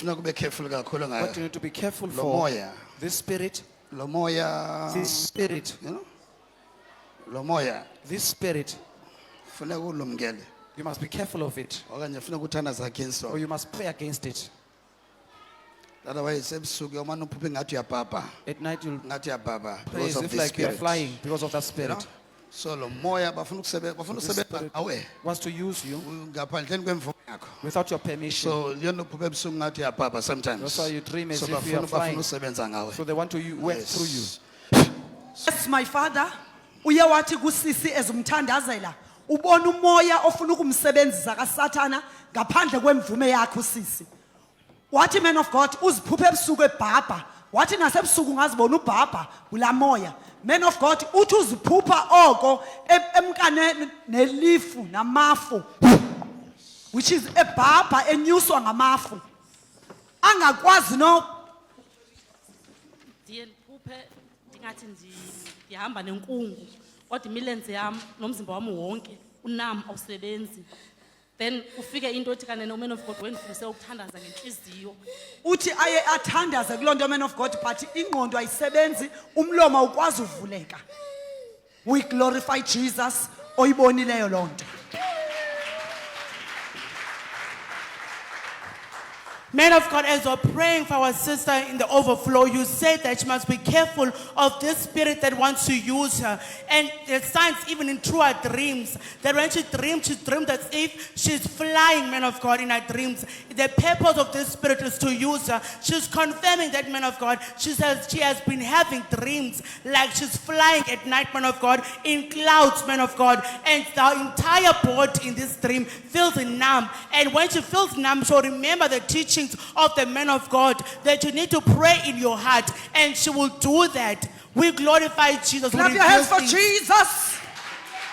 ufuna kube careful kakhulu ngayo. What you need to be careful Lo for, moya, this spirit, lo moya, this spirit, you know? Lo moya, this spirit, ufuna ulumkele. you must be careful of it, Okanye ufuna ukuthandaza against or you must pray against it. Otherwise ebusuku yomane uphuphe ngathi uyabhabha. At night you'll Ngathi uyabhabha pray because as of if this like you are spirit. flying because of that You know? spirit. So lo moya bafuna ukusebenza spirit ngawe wants to use you ngaphandleni kwemvume yakho. without your permission. So liyona uphuphe ebusuku ngathi uyabhabha sometimes. That's why you dream as So if you are bafuna flying. usebenza ngawe. So they want to work through you. Yes, my father. Uye wathi kusisi ezumthandazela. Ubona umoya ofuna ukumsebenzisa kaSathana ngaphandle kwemvume yakho sisi. Wathi man of God uziphuphe ebusuku ebhabha. Wathi nasebusuku ngazibona ubhabha ulamoya. Man of God uthi uziphupha oko emkane nelifu namafu. Which is ebhabha enyuswa ngamafu. Angakwazi no Ndiye liphuphe ndingathi ndihamba nenkungu kodwa imilenze yam nomzimba wami wonke unam awusebenzi. Then ufike into ethi kanene uman of God wendifundise ukuthandaza ngenhliziyo. uthi aye athandaze kulonto man of God but ingqondo ayisebenzi umlomo ukwazi uvuleka. We glorify Jesus oyibonileyo lonto. Man of God, as we're praying for our sister in the overflow, you said that she must be careful of this spirit that wants to use her. And there's signs even in through her dreams, that when she dreamed as if she's flying, man of God, in her dreams. The purpose of this spirit is to use her. She's confirming that, man of God. She says she has been having dreams like she's flying at night, man of God, in clouds, man of God. And the entire body in this dream feels numb. And when she feels numb, she'll remember the teaching of the man of God that you need to pray in your heart, and she will do that. We glorify Jesus. Clap We your hands reveal for things. Jesus.